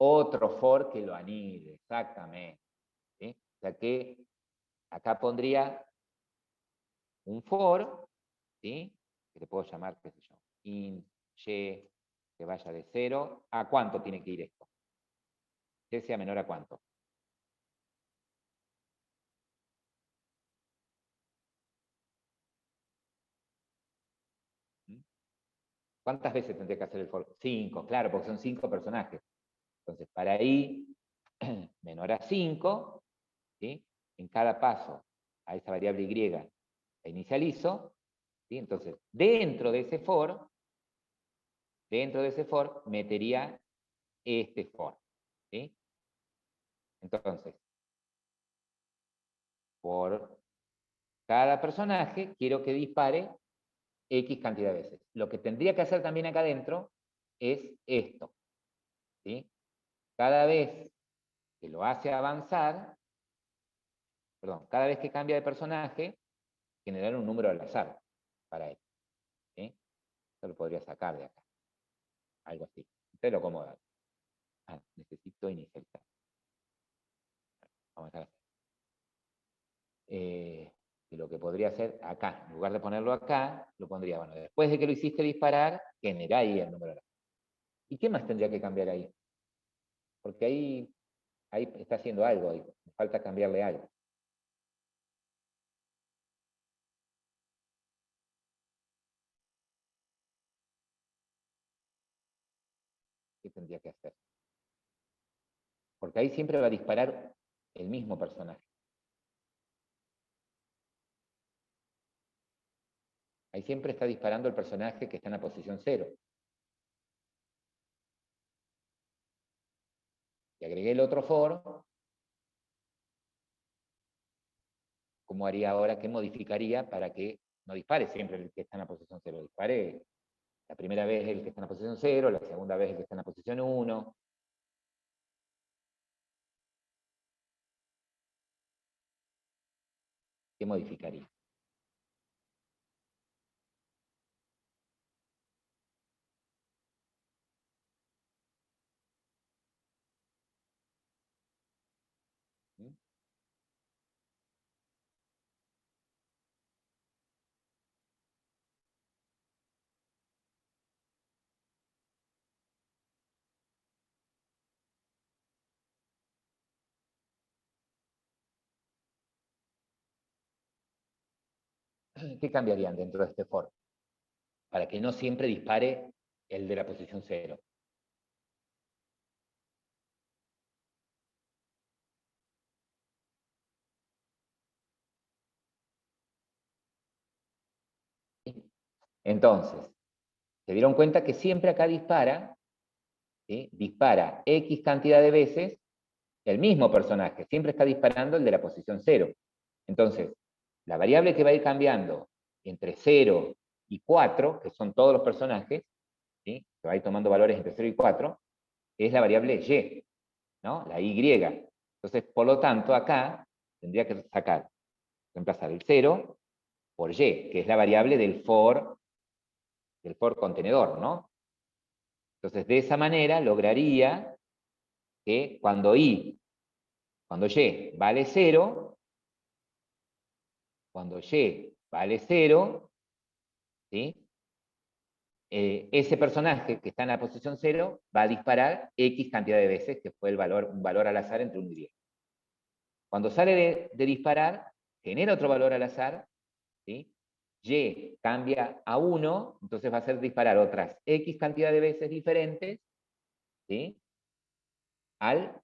Otro for que lo anide, exactamente. ¿Sí? O sea que acá pondría un for, ¿sí? Que le puedo llamar, qué sé yo, int, y, que vaya de 0. ¿A cuánto tiene que ir esto? Que sea menor a cuánto. ¿Mm? ¿Cuántas veces tendría que hacer el for? 5, claro, porque son 5 personajes. Entonces, para i menor a 5, ¿sí? En cada paso a esa variable y la inicializo, ¿sí? Entonces, dentro de ese for, metería este for, ¿sí? Entonces, por cada personaje quiero que dispare X cantidad de veces. Lo que tendría que hacer también acá adentro es esto, ¿sí? Cada vez que lo hace avanzar, perdón, cada vez que cambia de personaje, generar un número al azar para él, ¿sí? Esto lo podría sacar de acá, algo así. Usted lo acomoda. Ah, necesito inicializar. Vamos a ver. Y lo que podría hacer acá, en lugar de ponerlo acá, lo pondría, bueno, después de que lo hiciste disparar, generá ahí el número. ¿Y qué más tendría que cambiar ahí? Porque ahí está haciendo algo, ahí. Falta cambiarle algo. ¿Qué tendría que hacer? Porque ahí siempre va a disparar el mismo personaje. Ahí siempre está disparando el personaje que está en la posición 0. Y agregué el otro for. ¿Cómo haría ahora? ¿Qué modificaría para que no dispare siempre el que está en la posición 0? Dispare la primera vez el que está en la posición 0, la segunda vez el que está en la posición 1. ¿qué modificaría? ¿Mm? ¿Qué cambiarían dentro de este for? Para que no siempre dispare el de la posición 0. Entonces, se dieron cuenta que siempre acá dispara, ¿sí? Dispara X cantidad de veces el mismo personaje, siempre está disparando el de la posición 0. Entonces, la variable que va a ir cambiando entre 0 y 4, que son todos los personajes, ¿sí? Que va a ir tomando valores entre 0 y 4, es la variable y, ¿no? La y. Entonces, por lo tanto, acá tendría que reemplazar el 0 por y, que es la variable del for contenedor, ¿no? Entonces, de esa manera lograría que cuando y vale 0, cuando y vale 0, ¿sí? Ese personaje que está en la posición 0 va a disparar X cantidad de veces, que fue un valor al azar entre 1 y 10. Cuando sale de disparar, genera otro valor al azar, ¿sí? Y cambia a 1, entonces va a hacer disparar otras X cantidad de veces diferentes, ¿sí? Al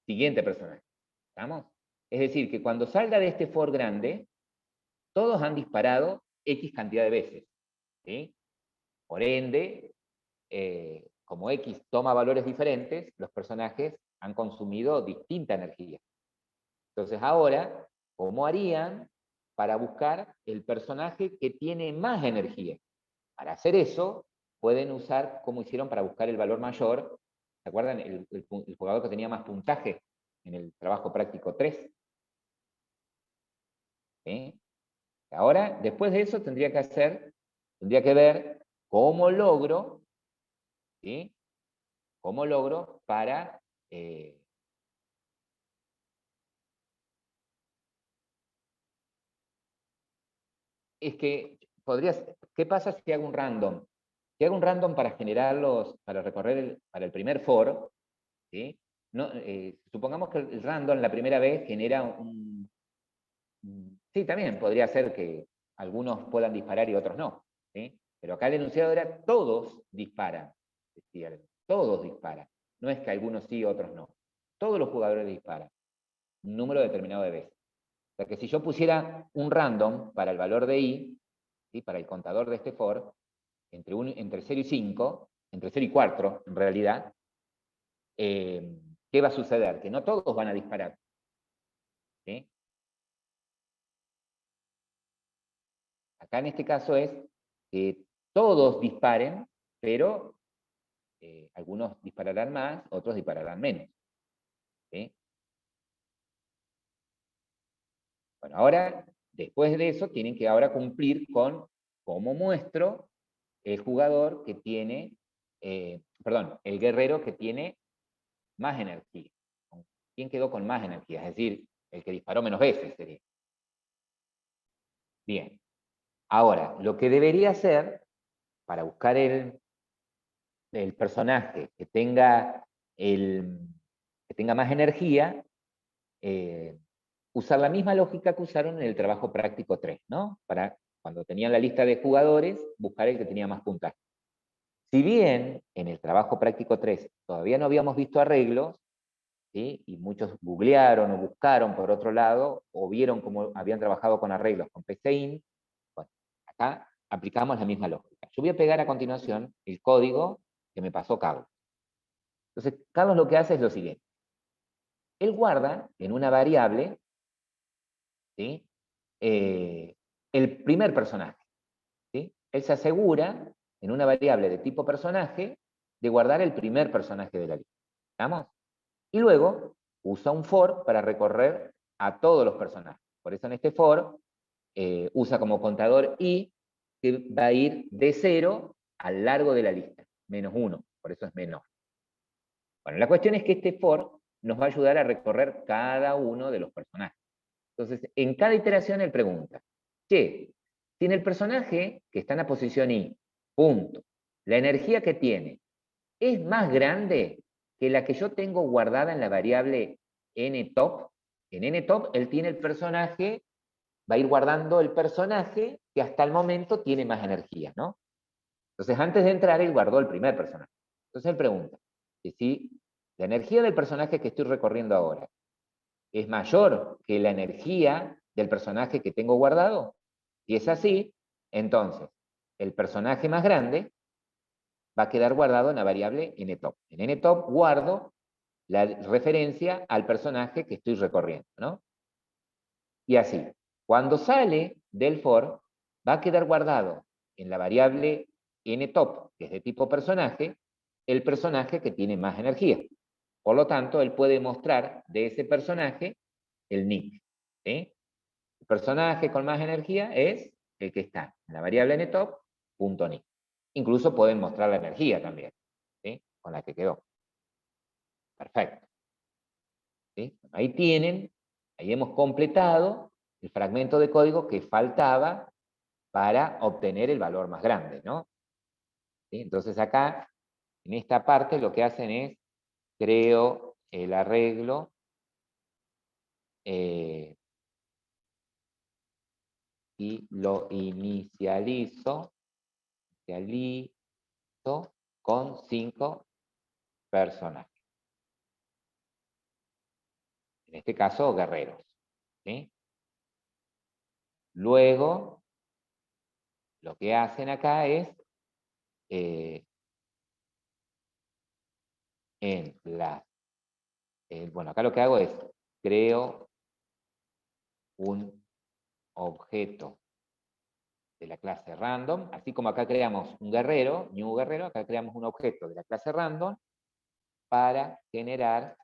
siguiente personaje. ¿Estamos? Es decir, que cuando salga de este for grande, todos han disparado X cantidad de veces, ¿sí? Por ende, como X toma valores diferentes, los personajes han consumido distinta energía. Entonces ahora, ¿cómo harían para buscar el personaje que tiene más energía? Para hacer eso, pueden usar como hicieron para buscar el valor mayor. ¿Se acuerdan? El jugador que tenía más puntaje en el trabajo práctico 3. ¿Sí? Ahora, después de eso, tendría que ver cómo logro, ¿sí? Cómo logro para es que ¿qué pasa si hago un random? Si hago un random para para recorrer para el primer for, ¿sí? No, supongamos que el random la primera vez genera sí, también podría ser que algunos puedan disparar y otros no, ¿sí? Pero acá el enunciado era todos disparan, decía, todos disparan. No es que algunos sí, otros no. Todos los jugadores disparan, un número determinado de veces. O sea que si yo pusiera un random para el valor de i, ¿sí? Para el contador de este for, entre 0 y 5, entre 0 y 4 en realidad, ¿qué va a suceder? Que no todos van a disparar, ¿sí? Acá en este caso es que todos disparen, pero algunos dispararán más, otros dispararán menos, ¿sí? Bueno, ahora, después de eso, tienen que ahora cumplir con cómo muestro el jugador que tiene, perdón, el guerrero que tiene más energía. ¿Quién quedó con más energía? Es decir, el que disparó menos veces sería. Bien. Ahora, lo que debería hacer para buscar el personaje que tenga más energía, usar la misma lógica que usaron en el trabajo práctico 3, ¿no? Para cuando tenían la lista de jugadores, buscar el que tenía más puntaje. Si bien en el trabajo práctico 3 todavía no habíamos visto arreglos, ¿sí? Y muchos googlearon o buscaron por otro lado, o vieron cómo habían trabajado con arreglos con PCIN, bueno, acá aplicamos la misma lógica. Yo voy a pegar a continuación el código que me pasó Carlos. Entonces, Carlos lo que hace es lo siguiente. Él guarda en una variable, ¿sí? El primer personaje, ¿sí? Él se asegura en una variable de tipo personaje de guardar el primer personaje de la lista. ¿Estamos? Y luego usa un for para recorrer a todos los personajes. Por eso en este for usa como contador i, que va a ir de 0 al largo de la lista, -1, por eso es menor. Bueno, la cuestión es que este for nos va a ayudar a recorrer cada uno de los personajes. Entonces, en cada iteración él pregunta, che, si en el personaje que está en la posición i, punto, la energía que tiene es más grande que la que yo tengo guardada en la variable ntop, en ntop él tiene el personaje, va a ir guardando el personaje que hasta el momento tiene más energía, ¿no? Entonces, antes de entrar, él guardó el primer personaje. Entonces él pregunta, que si la energía del personaje que estoy recorriendo ahora es mayor que la energía del personaje que tengo guardado, si es así, entonces el personaje más grande va a quedar guardado en la variable ntop. En ntop guardo la referencia al personaje que estoy recorriendo, ¿no? Y así, cuando sale del for, va a quedar guardado en la variable ntop, que es de tipo personaje, el personaje que tiene más energía. Por lo tanto, él puede mostrar de ese personaje el nick. ¿Sí? El personaje con más energía es el que está en la variable ntop.nick. Incluso pueden mostrar la energía también, ¿sí? Con la que quedó. Perfecto. ¿Sí? Ahí tienen, ahí hemos completado el fragmento de código que faltaba para obtener el valor más grande, ¿no? ¿Sí? Entonces acá, en esta parte, lo que hacen es, creo el arreglo y lo inicializo con 5 personajes. En este caso, guerreros. ¿Sí? Luego, lo que hacen acá es, bueno, acá lo que hago es, creo un objeto de la clase random, así como acá creamos un guerrero, new guerrero, acá creamos un objeto de la clase random para generar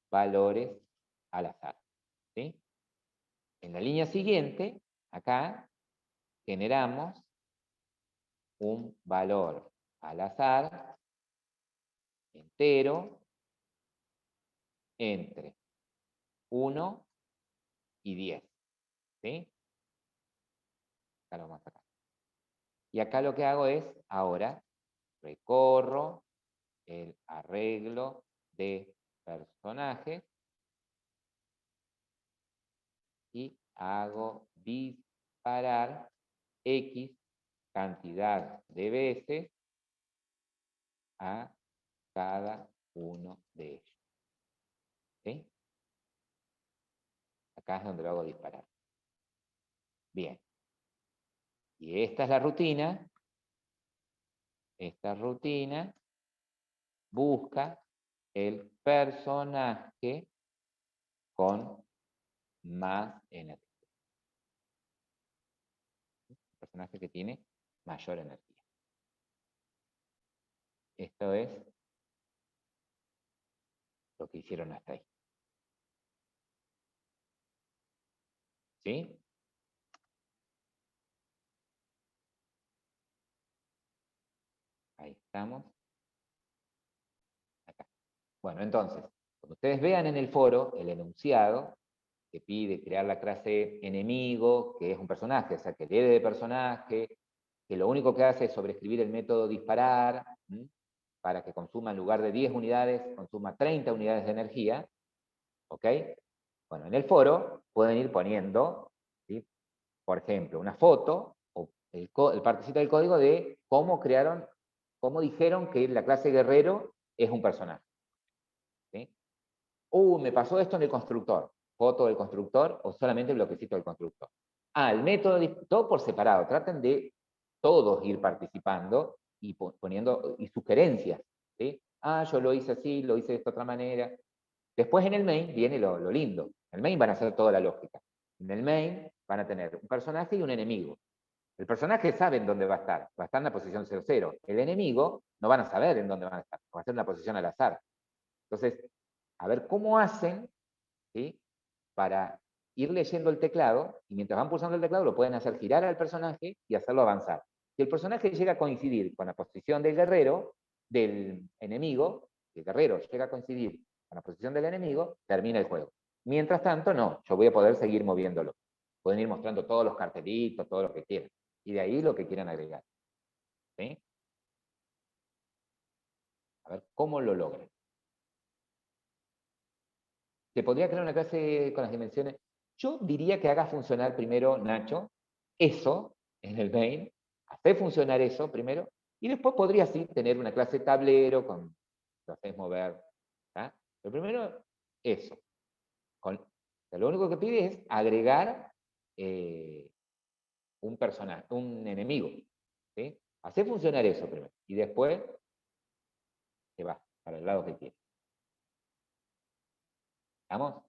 valores al azar. ¿Sí? En la línea siguiente, acá, generamos un valor al azar entero entre 1 y 10. ¿Sí? Acá lo vamos a sacar. Y acá lo que hago es, ahora, recorro el arreglo de personajes y hago disparar X cantidad de veces a cada uno de ellos. ¿Sí? Acá es donde lo hago disparar. Bien. Y esta es la rutina. Esta rutina busca el personaje con más energía. El personaje que tiene mayor energía. Esto es lo que hicieron hasta ahí. ¿Sí? Ahí estamos. Acá. Bueno, entonces, cuando ustedes vean en el foro el enunciado que pide crear la clase enemigo, que es un personaje, o sea, que herede de personaje, que lo único que hace es sobreescribir el método disparar, para que consuma en lugar de 10 unidades, consuma 30 unidades de energía, ¿ok? Bueno, en el foro pueden ir poniendo, ¿sí? Por ejemplo, una foto, o el partecito del código de cómo crearon, cómo dijeron que la clase guerrero es un personaje. ¿Sí? Me pasó esto en el constructor. Foto del constructor o solamente el bloquecito del constructor. El método, todo por separado. Traten de todos ir participando y poniendo y sugerencias. ¿Sí? Yo lo hice así, lo hice de esta otra manera. Después en el main viene lo lindo. En el main van a hacer toda la lógica. En el main van a tener un personaje y un enemigo. El personaje sabe en dónde va a estar en la posición 00. El enemigo no van a saber en dónde van a estar, va a ser una posición al azar. Entonces, a ver cómo hacen, ¿sí? Para ir leyendo el teclado, y mientras van pulsando el teclado lo pueden hacer girar al personaje y hacerlo avanzar. Si el personaje llega a coincidir con la posición del guerrero, del enemigo, el guerrero llega a coincidir con la posición del enemigo, termina el juego. Mientras tanto, no, yo voy a poder seguir moviéndolo. Pueden ir mostrando todos los cartelitos, todo lo que quieran. Y de ahí lo que quieran agregar. ¿Sí? A ver, ¿cómo lo logran? ¿Se podría crear una clase con las dimensiones? Yo diría que haga funcionar primero, Nacho, eso en el main, hacer funcionar eso primero, y después podría sí tener una clase tablero con lo haces mover. ¿Tá? Pero primero, eso. Lo único que pide es agregar un personaje, un enemigo. ¿Sí? Hacer funcionar eso primero. Y después se va para el lado que quiere. ¿Estamos?